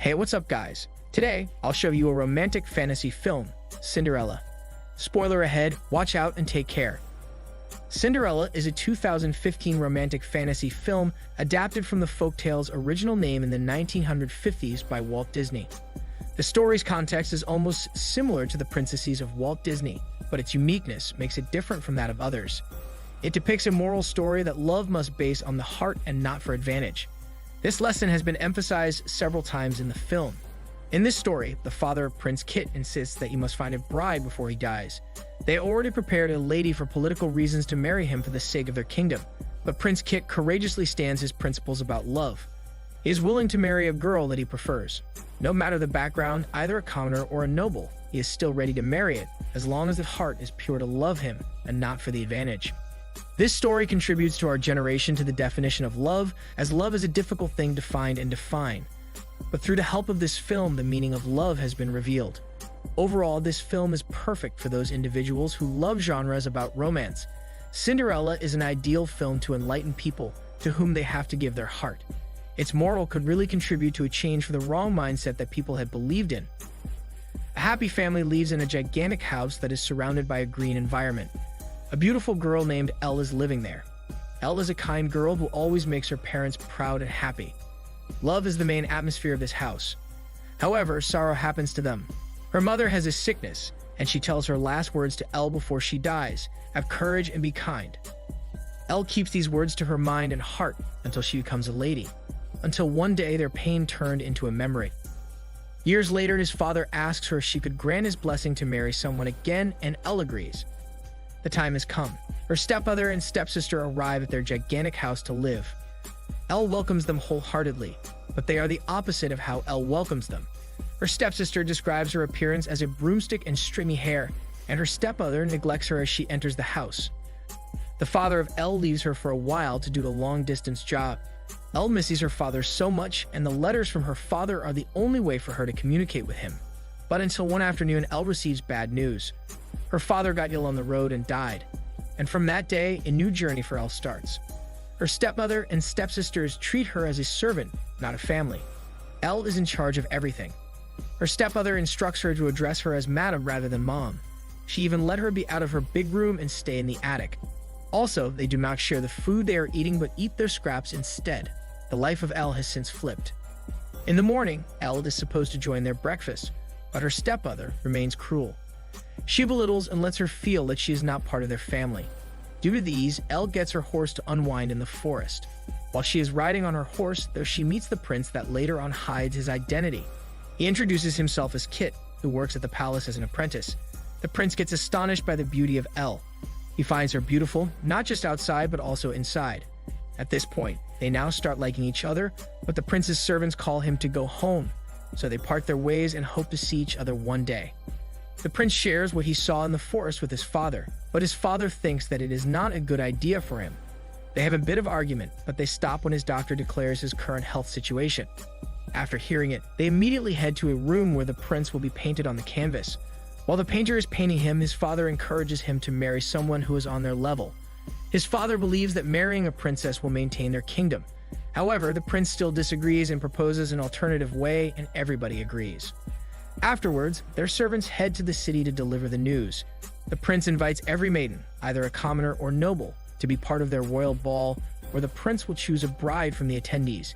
Hey, what's up guys? Today, I'll show you a romantic fantasy film, Cinderella. Spoiler ahead, watch out and take care. Cinderella is a 2015 romantic fantasy film adapted from the folktale's original name in the 1950s by Walt Disney. The story's context is almost similar to the princesses of Walt Disney, but its uniqueness makes it different from that of others. It depicts a moral story that love must base on the heart and not for advantage. This lesson has been emphasized several times in the film. In this story, the father of Prince Kit insists that he must find a bride before he dies. They already prepared a lady for political reasons to marry him for the sake of their kingdom, but Prince Kit courageously stands his principles about love. He is willing to marry a girl that he prefers. No matter the background, either a commoner or a noble, he is still ready to marry it, as long as the heart is pure to love him and not for the advantage. This story contributes to our generation to the definition of love, as love is a difficult thing to find and define. But through the help of this film, the meaning of love has been revealed. Overall, this film is perfect for those individuals who love genres about romance. Cinderella is an ideal film to enlighten people to whom they have to give their heart. Its moral could really contribute to a change for the wrong mindset that people had believed in. A happy family lives in a gigantic house that is surrounded by a green environment. A beautiful girl named Elle is living there. Elle is a kind girl who always makes her parents proud and happy. Love is the main atmosphere of this house. However, sorrow happens to them. Her mother has a sickness, and she tells her last words to Elle before she dies: "Have courage and be kind." Elle keeps these words to her mind and heart until she becomes a lady, until one day their pain turned into a memory. Years later, his father asks her if she could grant his blessing to marry someone again, and Elle agrees. The time has come. Her stepmother and stepsister arrive at their gigantic house to live. Elle welcomes them wholeheartedly, but they are the opposite of how Elle welcomes them. Her stepsister describes her appearance as a broomstick and stringy hair, and her stepmother neglects her as she enters the house. The father of Elle leaves her for a while to do a long-distance job. Elle misses her father so much, and the letters from her father are the only way for her to communicate with him. But until one afternoon, Elle receives bad news. Her father got ill on the road and died, and from that day, a new journey for Elle starts. Her stepmother and stepsisters treat her as a servant, not a family. Elle is in charge of everything. Her stepmother instructs her to address her as madam rather than mom. She even let her be out of her big room and stay in the attic. Also, they do not share the food they are eating but eat their scraps instead. The life of Elle has since flipped. In the morning, Elle is supposed to join their breakfast, but her stepmother remains cruel. She belittles and lets her feel that she is not part of their family. Due to these, Elle gets her horse to unwind in the forest. While she is riding on her horse, though, she meets the prince that later on hides his identity. He introduces himself as Kit, who works at the palace as an apprentice. The prince gets astonished by the beauty of Elle. He finds her beautiful, not just outside but also inside. At this point, they now start liking each other, but the prince's servants call him to go home, so they part their ways and hope to see each other one day. The prince shares what he saw in the forest with his father, but his father thinks that it is not a good idea for him. They have a bit of argument, but they stop when his doctor declares his current health situation. After hearing it, they immediately head to a room where the prince will be painted on the canvas. While the painter is painting him, his father encourages him to marry someone who is on their level. His father believes that marrying a princess will maintain their kingdom. However, the prince still disagrees and proposes an alternative way, and everybody agrees. Afterwards, their servants head to the city to deliver the news. The prince invites every maiden, either a commoner or noble, to be part of their royal ball, where the prince will choose a bride from the attendees.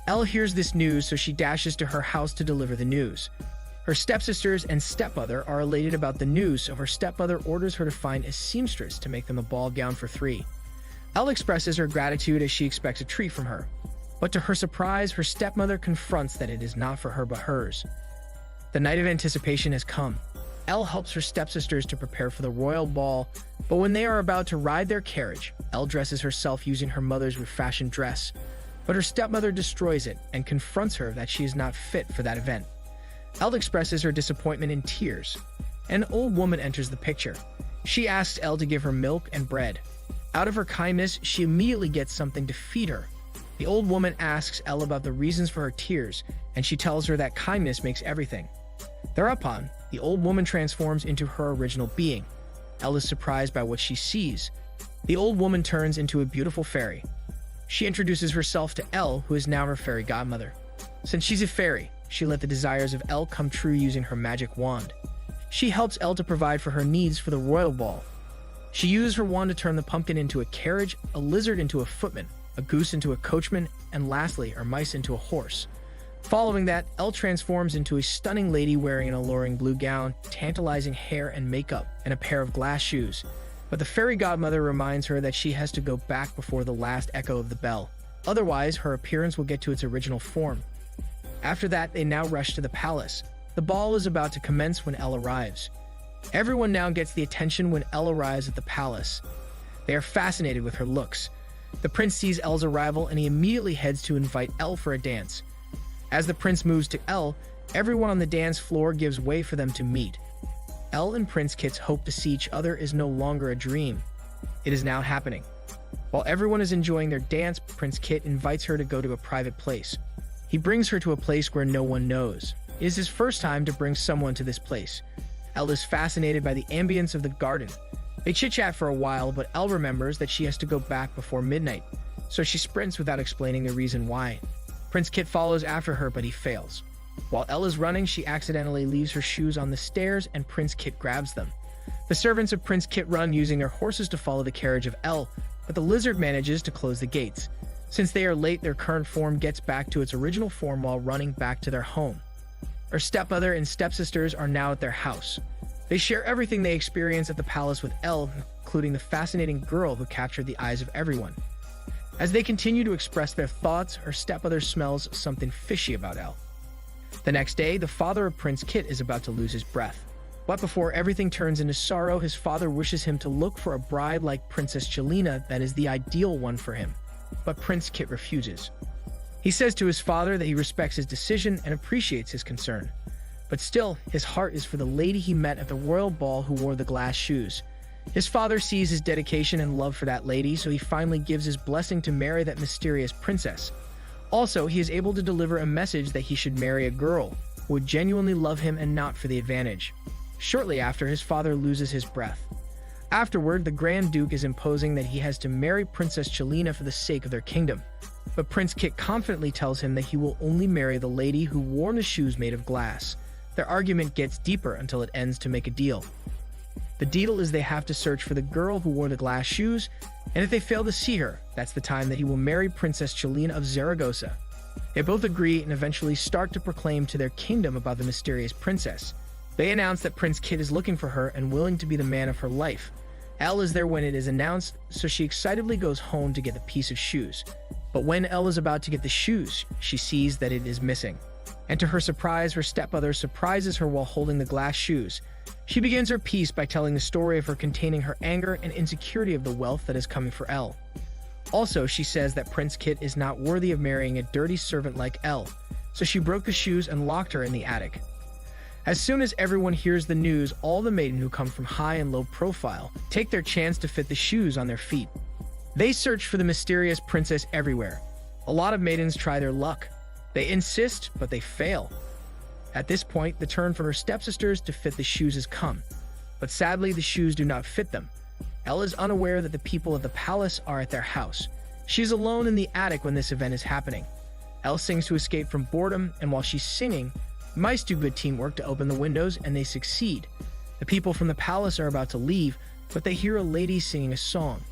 Elle hears this news, so she dashes to her house to deliver the news. Her stepsisters and stepmother are elated about the news, so her stepmother orders her to find a seamstress to make them a ball gown for three. Elle expresses her gratitude as she expects a treat from her. But to her surprise, her stepmother confronts that it is not for her but hers. The night of anticipation has come. Elle helps her stepsisters to prepare for the royal ball, but when they are about to ride their carriage, Elle dresses herself using her mother's refashioned dress. But her stepmother destroys it and confronts her that she is not fit for that event. Elle expresses her disappointment in tears. An old woman enters the picture. She asks Elle to give her milk and bread. Out of her kindness, she immediately gets something to feed her. The old woman asks Elle about the reasons for her tears, and she tells her that kindness makes everything. Thereupon, the old woman transforms into her original being. Elle is surprised by what she sees. The old woman turns into a beautiful fairy. She introduces herself to Elle, who is now her fairy godmother. Since she's a fairy, she let the desires of Elle come true using her magic wand. She helps Elle to provide for her needs for the royal ball. She used her wand to turn the pumpkin into a carriage, a lizard into a footman, a goose into a coachman, and lastly, her mice into a horse. Following that, Elle transforms into a stunning lady wearing an alluring blue gown, tantalizing hair and makeup, and a pair of glass shoes. But the fairy godmother reminds her that she has to go back before the last echo of the bell. Otherwise, her appearance will get to its original form. After that, they now rush to the palace. The ball is about to commence when Elle arrives. Everyone now gets the attention when Elle arrives at the palace. They are fascinated with her looks. The prince sees Elle's arrival and he immediately heads to invite Elle for a dance. As the prince moves to Elle, everyone on the dance floor gives way for them to meet. Elle and Prince Kit's hope to see each other is no longer a dream. It is now happening. While everyone is enjoying their dance, Prince Kit invites her to go to a private place. He brings her to a place where no one knows. It is his first time to bring someone to this place. Elle is fascinated by the ambience of the garden. They chit-chat for a while, but Elle remembers that she has to go back before midnight, so she sprints without explaining the reason why. Prince Kit follows after her, but he fails. While Elle is running, she accidentally leaves her shoes on the stairs, and Prince Kit grabs them. The servants of Prince Kit run using their horses to follow the carriage of Elle, but the lizard manages to close the gates. Since they are late, their current form gets back to its original form while running back to their home. Her stepmother and stepsisters are now at their house. They share everything they experience at the palace with Elle, including the fascinating girl who captured the eyes of everyone. As they continue to express their thoughts, her stepmother smells something fishy about Elle. The next day, the father of Prince Kit is about to lose his breath. But before everything turns into sorrow, his father wishes him to look for a bride like Princess Jelena that is the ideal one for him. But Prince Kit refuses. He says to his father that he respects his decision and appreciates his concern. But still, his heart is for the lady he met at the royal ball who wore the glass shoes. His father sees his dedication and love for that lady, so he finally gives his blessing to marry that mysterious princess. Also, he is able to deliver a message that he should marry a girl who would genuinely love him and not for the advantage. Shortly after, his father loses his breath. Afterward, the Grand Duke is imposing that he has to marry Princess Jelena for the sake of their kingdom. But Prince Kit confidently tells him that he will only marry the lady who wore the shoes made of glass. Their argument gets deeper until it ends to make a deal. The deal is they have to search for the girl who wore the glass shoes, and if they fail to see her, that's the time that he will marry Princess Jelena of Zaragoza. They both agree and eventually start to proclaim to their kingdom about the mysterious princess. They announce that Prince Kit is looking for her and willing to be the man of her life. Elle is there when it is announced, so she excitedly goes home to get the piece of shoes. But when Elle is about to get the shoes, she sees that it is missing. And to her surprise, her stepmother surprises her while holding the glass shoes. She begins her piece by telling the story of her containing her anger and insecurity of the wealth that is coming for Elle. Also, she says that Prince Kit is not worthy of marrying a dirty servant like Elle, so she broke the shoes and locked her in the attic. As soon as everyone hears the news, all the maidens who come from high and low profile take their chance to fit the shoes on their feet. They search for the mysterious princess everywhere. A lot of maidens try their luck. They insist, but they fail. At this point, the turn for her stepsisters to fit the shoes has come. But sadly, the shoes do not fit them. Elle is unaware that the people of the palace are at their house. She is alone in the attic when this event is happening. Elle sings to escape from boredom, and while she's singing, mice do good teamwork to open the windows, and they succeed. The people from the palace are about to leave, but they hear a lady singing a song.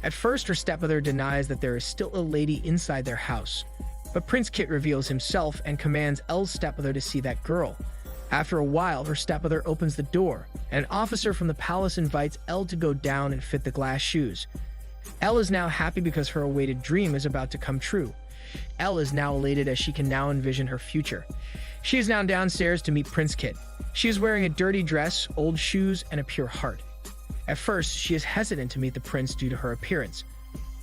At first, her stepmother denies that there is still a lady inside their house. But Prince Kit reveals himself and commands Elle's stepmother to see that girl. After a while, her stepmother opens the door, and an officer from the palace invites Elle to go down and fit the glass shoes. Elle is now happy because her awaited dream is about to come true. Elle is now elated as she can now envision her future. She is now downstairs to meet Prince Kit. She is wearing a dirty dress, old shoes, and a pure heart. At first, she is hesitant to meet the prince due to her appearance.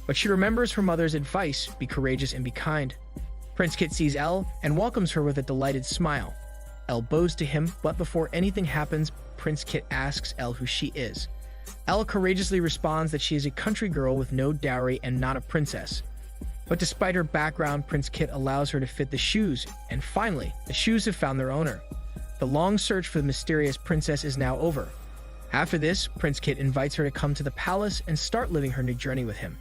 But she remembers her mother's advice, be courageous and be kind. Prince Kit sees Elle and welcomes her with a delighted smile. Elle bows to him, but before anything happens, Prince Kit asks Elle who she is. Elle courageously responds that she is a country girl with no dowry and not a princess. But despite her background, Prince Kit allows her to fit the shoes, and finally, the shoes have found their owner. The long search for the mysterious princess is now over. After this, Prince Kit invites her to come to the palace and start living her new journey with him.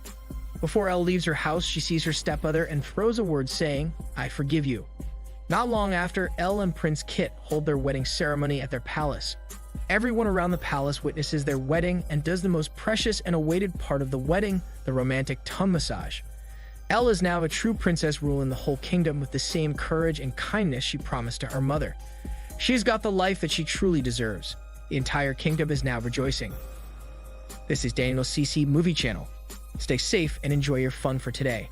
Before Elle leaves her house, she sees her stepmother and throws a word saying, "I forgive you." Not long after, Elle and Prince Kit hold their wedding ceremony at their palace. Everyone around the palace witnesses their wedding and does the most precious and awaited part of the wedding, the romantic tongue massage. Elle is now a true princess ruling the whole kingdom with the same courage and kindness she promised to her mother. She has got the life that she truly deserves. The entire kingdom is now rejoicing. This is Daniel CC Movie Channel. Stay safe and enjoy your fun for today.